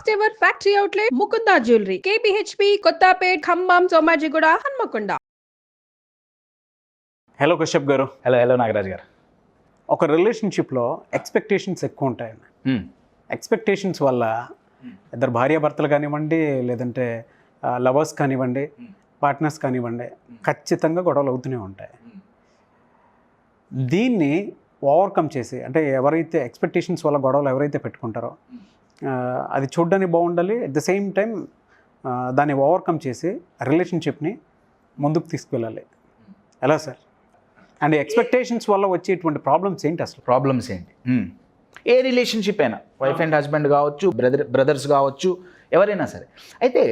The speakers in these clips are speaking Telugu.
First ever factory outlet Mukunda jewellery KPHB Kothapet Khammam Somajiguda Hanamkonda. Hello Kashyap గారు. హలో నాగరాజ్ గారు. ఒక రిలేషన్షిప్లో ఎక్స్పెక్టేషన్స్ ఎక్కువ ఉంటాయండి. ఎక్స్పెక్టేషన్స్ వల్ల ఇద్దరు భార్యాభర్తలు కానివ్వండి, లేదంటే లవర్స్ కానివ్వండి, పార్ట్నర్స్ కానివ్వండి, ఖచ్చితంగా గొడవలు అవుతూనే ఉంటాయి. దీన్ని ఓవర్కమ్ చేసి, అంటే ఎవరైతే ఎక్స్పెక్టేషన్స్ వల్ల గొడవలు ఎవరైతే పెట్టుకుంటారో అది చూడడానికి బాగుండాలి, అట్ ద సేమ్ టైం దాన్ని ఓవర్కమ్ చేసి రిలేషన్షిప్ని ముందుకు తీసుకువెళ్ళాలి. ఎలా సార్? అండ్ ఎక్స్పెక్టేషన్స్ వల్ల వచ్చేటువంటి ప్రాబ్లమ్స్ ఏంటి అసలు? ప్రాబ్లమ్స్ ఏంటి? ఏ రిలేషన్షిప్ అయినా, వైఫ్ అండ్ హస్బెండ్ కావచ్చు, బ్రదర్స్ కావచ్చు, ఎవరైనా సరే. అయితే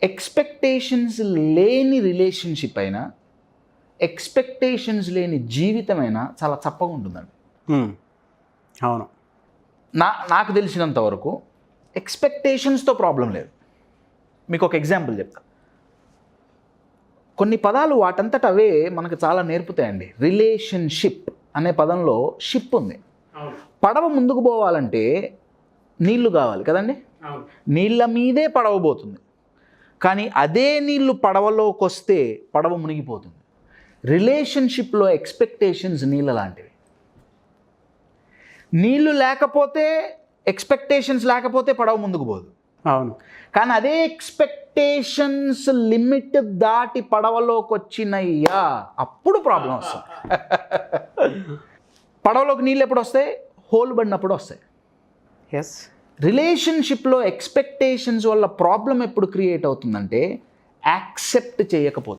ఎక్స్పెక్టేషన్స్ లేని రిలేషన్షిప్ అయినా, ఎక్స్పెక్టేషన్స్ లేని జీవితమైనా చాలా చప్పగా ఉంటుందండి. అవును. నాకు తెలిసినంత వరకు ఎక్స్పెక్టేషన్స్తో ప్రాబ్లం లేదు. మీకు ఒక ఎగ్జాంపుల్ చెప్తా. కొన్ని పదాలు వాటంతట అవే మనకు చాలా నేర్పుతాయండి. రిలేషన్షిప్ అనే పదంలో షిప్ ఉంది. పడవ ముందుకు పోవాలంటే నీళ్లు కావాలి కదండి. నీళ్ళ మీదే పడవ పోతుంది. కానీ అదే నీళ్లు పడవలోకి వస్తే పడవ మునిగిపోతుంది. రిలేషన్షిప్లో ఎక్స్పెక్టేషన్స్ నీళ్ళ లాంటివి. నీళ్లు లేకపోతే, ఎక్స్పెక్టేషన్స్ లేకపోతే పడవ ముందుకు పోదు. అవును. కానీ అదే ఎక్స్పెక్టేషన్స్ లిమిట్ దాటి పడవలోకి వచ్చినయ్యా, అప్పుడు ప్రాబ్లం వస్తుంది. పడవలోకి నీళ్ళు ఎప్పుడు వస్తాయి? హోల్ పడినప్పుడు వస్తాయి. ఎస్. రిలేషన్షిప్లో ఎక్స్పెక్టేషన్స్ వల్ల ప్రాబ్లం ఎప్పుడు క్రియేట్ అవుతుందంటే యాక్సెప్ట్ చేయకపోతే.